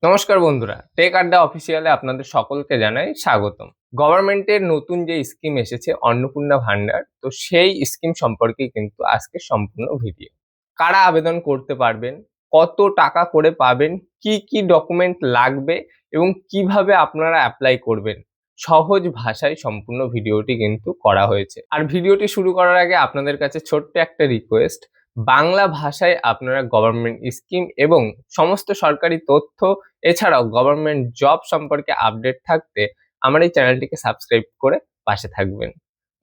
নমস্কার বন্ধুরা, টেক আড্ডা অফিসিয়ালে আপনাদের সকলকে জানাই স্বাগতম। গভর্নমেন্টের নতুন যে স্কিম এসেছে অন্নপূর্ণা ভান্ডার, তো সেই স্কিম সম্পর্কে কিন্তু আজকে সম্পূর্ণ ভিডিও। কারা আবেদন করতে পারবেন, কত টাকা করে পাবেন, কি কি ডকুমেন্ট লাগবে এবং কিভাবে আপনারা অ্যাপ্লাই করবেন, সহজ ভাষায় সম্পূর্ণ ভিডিওটি কিন্তু করা হয়েছে। আর ভিডিওটি শুরু করার আগে আপনাদের কাছে ছোট্ট একটা রিকোয়েস্ট, বাংলা ভাষায় আপনারা গভর্নমেন্ট স্কিম এবং সমস্ত সরকারি তথ্য এছাড়াও গভর্নমেন্ট জব সম্পর্কে আপডেট থাকতে আমার এই চ্যানেলটিকে সাবস্ক্রাইব করে পাশে থাকবেন।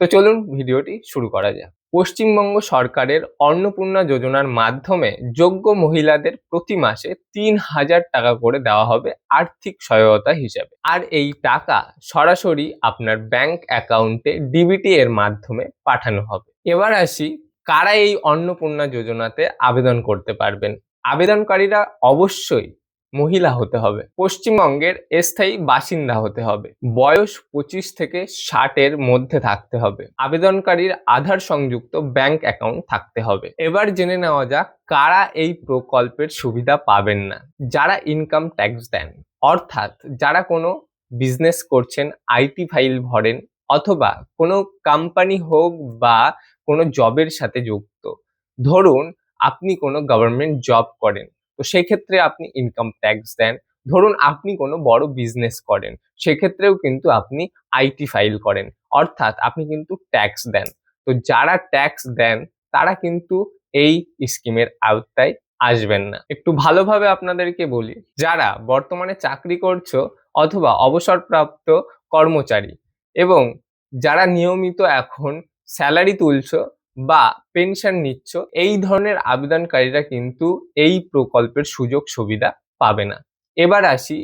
তো চলুন ভিডিওটি শুরু করা যাক। পশ্চিমবঙ্গ সরকারের অন্নপূর্ণা যোজনার মাধ্যমে যোগ্য মহিলাদের প্রতি মাসে ৩,০০০ টাকা করে দেওয়া হবে আর্থিক সহায়তা হিসাবে। আর এই টাকা সরাসরি আপনার ব্যাংক অ্যাকাউন্টে ডিবিটি এর মাধ্যমে পাঠানো হবে। এবার আসি, কারা এই অন্নপূর্ণা যোজনাতে আবেদন করতে পারবেন। আবেদনকারীরা অবশ্যই মহিলা হতে হবে, পশ্চিমবঙ্গের স্থায়ী বাসিন্দা হতে হবে, বয়স 25 থেকে 60 এর মধ্যে থাকতে হবে, আবেদনকারীর আধার সংযুক্ত ব্যাংক অ্যাকাউন্ট থাকতে হবে। এবার জেনে নেওয়া যাক কারা এই প্রকল্পের সুবিধা পাবেন না। যারা ইনকাম ট্যাক্স দেন, অর্থাৎ যারা কোনো বিজনেস করছেন, আইটি ফাইল ভরেন, অথবা কোনো কোম্পানি হোক বা কোনো জবের সাথে যুক্ত। ধরুন আপনি কোনো গভর্নমেন্ট জব করেন, তো সেক্ষেত্রে আপনি ইনকাম ট্যাক্স দেন। ধরুন আপনি কোনো বড় বিজনেস করেন, সেক্ষেত্রেও কিন্তু আপনি আইটি ফাইল করেন, অর্থাৎ আপনি কিন্তু ট্যাক্স দেন। তো যারা ট্যাক্স দেন তারা কিন্তু এই স্কিমের আওতায় আসবেন না। একটু ভালোভাবে আপনাদেরকে বলি, যারা বর্তমানে চাকরি করছো অথবা অবসরপ্রাপ্ত কর্মচারী এবং যারা নিয়মিত এখন স্যালারি তুলছো বা পেনশন নিচ্ছ, এই ধরনের আবেদনকারীরা কিন্তু এই প্রকল্পের সুযোগ সুবিধা পাবে না। এবার আসি,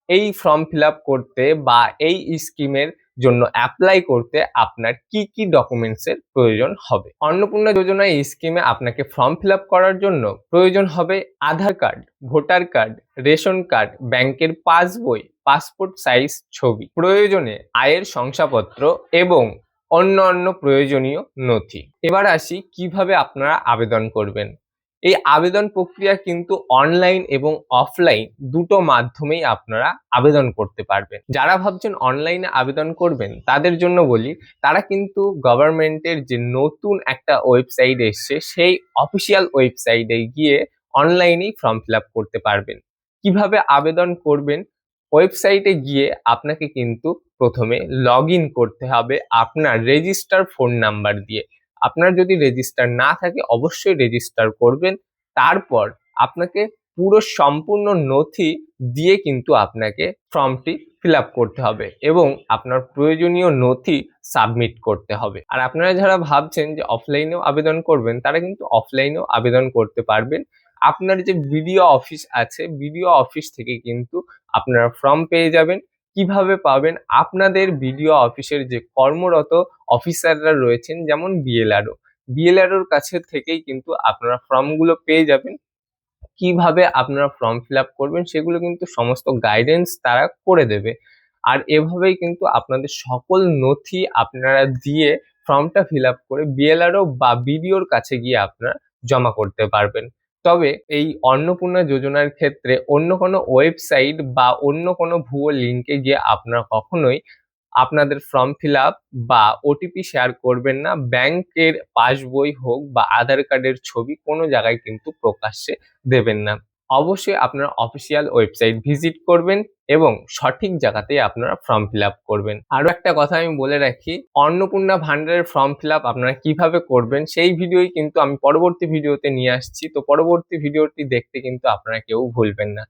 এই ফর্ম ফিল আপ করতে বা এই স্কিমের জন্য অ্যাপ্লাই করতে আপনার কি কি ডকুমেন্টসের প্রয়োজন হবে। অন্নপূর্ণা যোজনা এই স্কিমে আপনাকে ফর্ম ফিল আপ করার জন্য প্রয়োজন হবে Aadhaar card, voter card, ration card, ব্যাংকের পাসবই, পাসপোর্ট সাইজ ছবি, প্রয়োজনে আয়ের শংসাপত্র এবং অন্য প্রয়োজনীয় নথি। এবার আসি কিভাবে আপনারা আবেদন করবেন। এই আবেদন প্রক্রিয়া কিন্তু অনলাইন এবং অফলাইন দুটো মাধ্যমেই আপনারা আবেদন করতে পারবেন। যারা ভাবছেন অনলাইনে আবেদন করবেন তাদের জন্য বলি, তারা কিন্তু গভর্নমেন্টের যে নতুন একটা ওয়েবসাইট এসছে সেই অফিসিয়াল ওয়েবসাইটে গিয়ে অনলাইনেই ফর্ম ফিল আপ করতে পারবেন। কিভাবে আবেদন করবেন, ওয়েবসাইটে গিয়ে আপনাকে কিন্তু প্রথমে লগ ইন করতে হবে আপনার রেজিস্টার ফোন নাম্বার দিয়ে। আপনার যদি রেজিস্টার না থাকে অবশ্যই রেজিস্টার করবেন। তারপর আপনাকে পুরো সম্পূর্ণ নথি দিয়ে কিন্তু আপনাকে ফর্মটি ফিল আপ করতে হবে এবং আপনার প্রয়োজনীয় নথি সাবমিট করতে হবে। আর আপনারা যারা ভাবছেন যে অফলাইনেও আবেদন করবেন, তারা কিন্তু অফলাইনেও আবেদন করতে পারবেন। আপনার যে বিডিও অফিস আছে, বিডিও অফিস থেকে কিন্তু আপনারা ফর্ম পেয়ে যাবেন। কিভাবে পাবেন, আপনাদের বিডিও অফিসের যে কর্মরত অফিসাররা রয়েছেন, যেমন বিএলআরওর কাছে থেকেই কিন্তু আপনারা ফর্মগুলো পেয়ে যাবেন। কিভাবে আপনারা ফর্ম ফিল আপ করবেন সেগুলো কিন্তু সমস্ত গাইডেন্স তারা করে দেবে। আর এভাবেই কিন্তু আপনাদের সকল নথি আপনারা দিয়ে ফর্মটা ফিল আপ করে বিএলআরও বা বিডিওর কাছে গিয়ে আপনারা জমা করতে পারবেন। তবে এই অন্নপূর্ণা যোজনার ক্ষেত্রে অন্য কোনো ওয়েবসাইট বা অন্য কোনো ভুয়ো লিঙ্কে গিয়ে আপনারা কখনোই আপনাদের ফর্ম ফিল আপ বা ওটিপি শেয়ার করবেন না। ব্যাংকের পাসবই হোক বা আধার কার্ডের ছবি কোনো জায়গায় কিন্তু প্রকাশ্যে দেবেন না। অবশ্যই আপনারা অফিসিয়াল ওয়েবসাইট ভিজিট করবেন এবং সঠিক জায়গাতেই আপনারা ফর্ম ফিল আপ করবেন। আরো একটা কথা আমি বলে রাখি, অন্নপূর্ণা ভান্ডারের ফর্ম ফিল আপ আপনারা কিভাবে করবেন সেই ভিডিওই কিন্তু আমি পরবর্তী ভিডিওতে নিয়ে আসছি। তো পরবর্তী ভিডিওটি দেখতে কিন্তু আপনারা কেউ ভুলবেন না।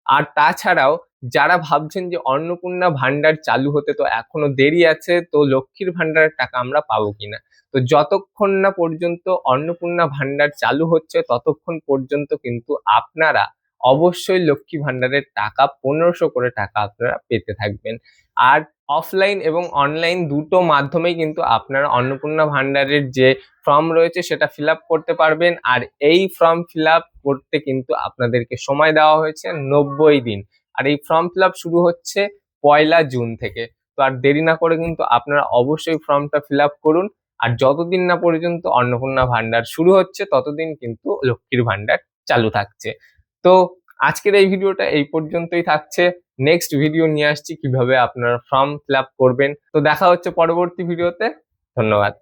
আর তাছাড়াও যারা ভাবছেন যে অন্নপূর্ণা ভান্ডার চালু হতে তো এখনো দেরি আছে, তো লক্ষ্মীর ভান্ডারের টাকা আমরা পাবো কিনা। তো যতক্ষণ না পর্যন্ত অন্নপূর্ণা ভান্ডার চালু হচ্ছে ততক্ষণ পর্যন্ত কিন্তু আপনারা অবশ্যই লক্ষ্মী ভান্ডারের টাকা 1500 করে টাকা আপনারা পেতে থাকবেন। আর অফলাইন এবং অনলাইন দুটো মাধ্যমেই কিন্তু আপনারা অন্নপূর্ণা ভান্ডারের যে ফর্ম রয়েছে সেটা ফিল আপ করতে পারবেন। আর এই ফর্ম ফিল আপ করতে কিন্তু আপনাদেরকে সময় দেওয়া হয়েছে 90 দিন। আর এই ফর্ম ফিল আপ শুরু হচ্ছে 1লা জুন থেকে। তো আর দেরি না করে কিন্তু আপনারা অবশ্যই ফর্মটা ফিল আপ করুন। আর যতদিন না পর্যন্ত অন্নপূর্ণা ভান্ডার শুরু হচ্ছে ততদিন কিন্তু লক্ষ্মীর ভান্ডার চালু থাকছে। তো আজকের এই ভিডিওটা এই পর্যন্তই থাকছে। নেক্সট ভিডিও নিয়ে আসছি কিভাবে আপনারা ফর্ম ফিল আপ করবেন। তো দেখা হচ্ছে পরবর্তী ভিডিওতে। ধন্যবাদ।